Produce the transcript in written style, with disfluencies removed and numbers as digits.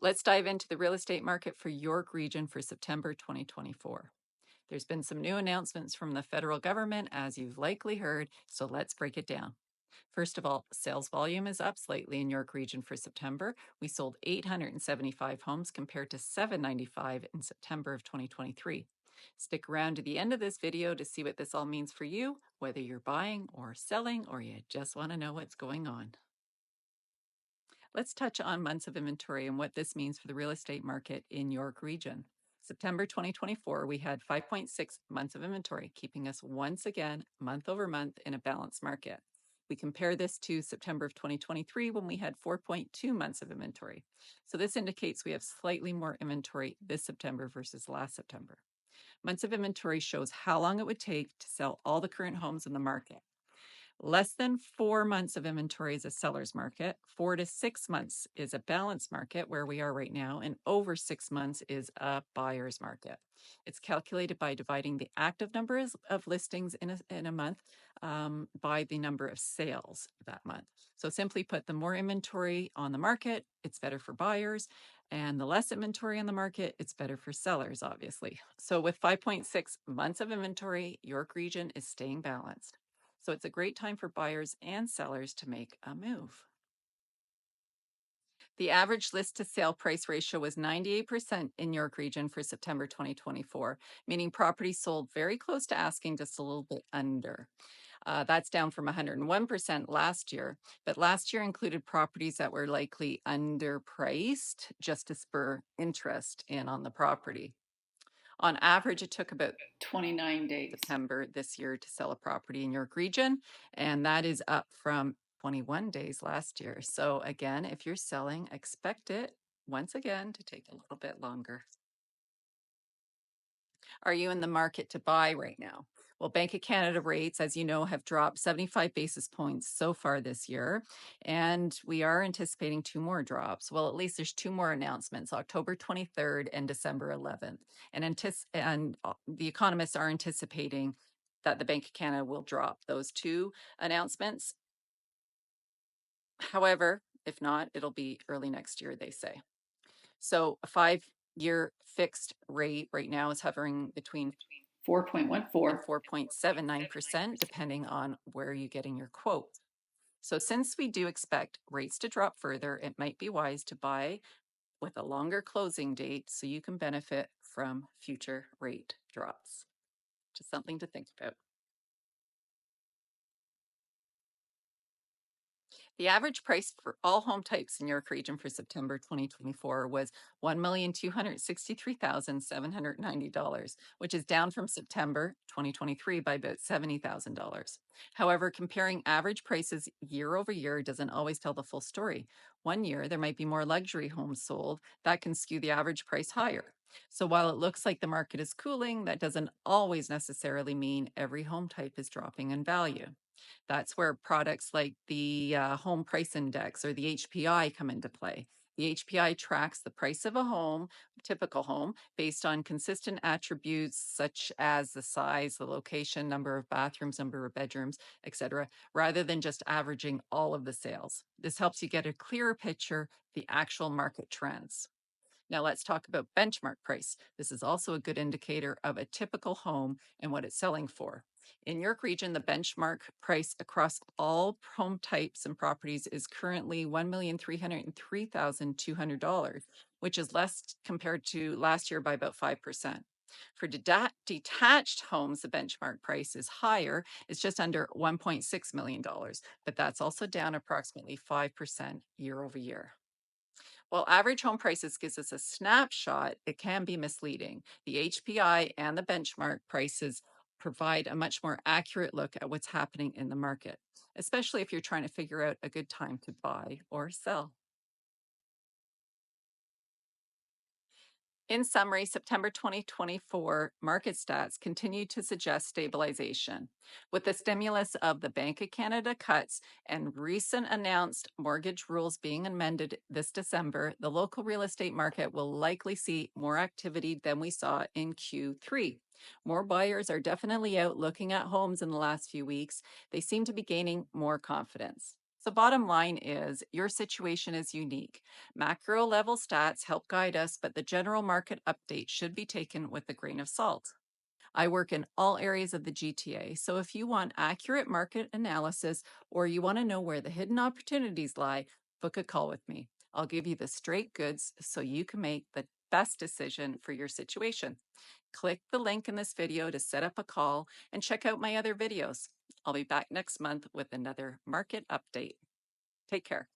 Let's dive into the real estate market for York Region for September 2024. There's been some new announcements from the federal government, as you've likely heard, so let's break it down. First of all, sales volume is up slightly in York Region for September. We sold 875 homes compared to 795 in September of 2023. Stick around to the end of this video to see what this all means for you, whether you're buying or selling or you just want to know what's going on. Let's touch on months of inventory and what this means for the real estate market in York Region. September 2024, we had 5.6 months of inventory, keeping us once again month over month in a balanced market. We compare this to September of 2023 when we had 4.2 months of inventory. So this indicates we have slightly more inventory this September versus last September. Months of inventory shows how long it would take to sell all the current homes in the market. Less than 4 months of inventory is a seller's market. 4 to 6 months is a balanced market where we are right now, and over 6 months is a buyer's market. It's calculated by dividing the active numbers of listings in a month by the number of sales that month. So simply put, the more inventory on the market, it's better for buyers, and the less inventory on the market, it's better for sellers, obviously. So with 5.6 months of inventory, York Region is staying balanced. So it's a great time for buyers and sellers to make a move. The average list to sale price ratio was 98% in York Region for September 2024, meaning properties sold very close to asking, just a little bit under. That's down from 101% last year, but last year included properties that were likely underpriced just to spur interest in on the property. On average, it took about 29 days September this year to sell a property in York Region, and that is up from 21 days last year. So again, if you're selling, expect it once again to take a little bit longer. Are you in the market to buy right now? Well, Bank of Canada rates, as you know, have dropped 75 basis points so far this year, and we are anticipating 2 more drops. Well, at least there's 2 more announcements, October 23rd and December 11th. And the economists are anticipating that the Bank of Canada will drop those 2 announcements. However, if not, it'll be early next year, they say. So a 5-year fixed rate right now is hovering between 4.14 and 4.79%, depending on where you're getting your quote. So since we do expect rates to drop further, it might be wise to buy with a longer closing date so you can benefit from future rate drops. Just something to think about. The average price for all home types in York Region for September 2024 was $1,263,790, which is down from September 2023 by about $70,000. However, comparing average prices year over year doesn't always tell the full story. One year, there might be more luxury homes sold that can skew the average price higher. So while it looks like the market is cooling, that doesn't always necessarily mean every home type is dropping in value. That's where products like the Home Price Index or the HPI come into play. The HPI tracks the price of a home, typical home, based on consistent attributes such as the size, the location, number of bathrooms, number of bedrooms, etc., rather than just averaging all of the sales. This helps you get a clearer picture of the actual market trends. Now let's talk about benchmark price. This is also a good indicator of a typical home and what it's selling for. In York Region, the benchmark price across all home types and properties is currently $1,303,200, which is less compared to last year by about 5%. For detached homes, the benchmark price is higher. It's just under $1.6 million, but that's also down approximately 5% year over year. While average home prices gives us a snapshot, it can be misleading. The HPI and the benchmark prices provide a much more accurate look at what's happening in the market, especially if you're trying to figure out a good time to buy or sell. In summary, September 2024 market stats continue to suggest stabilization. With the stimulus of the Bank of Canada cuts and recent announced mortgage rules being amended this December, the local real estate market will likely see more activity than we saw in Q3. More buyers are definitely out looking at homes in the last few weeks. They seem to be gaining more confidence. So, bottom line is your situation is unique. Macro level stats help guide us, but the general market update should be taken with a grain of salt. I work in all areas of the GTA, so if you want accurate market analysis or you want to know where the hidden opportunities lie, book a call with me. I'll give you the straight goods so you can make the best decision for your situation. Click the link in this video to set up a call and check out my other videos. I'll be back next month with another market update. Take care.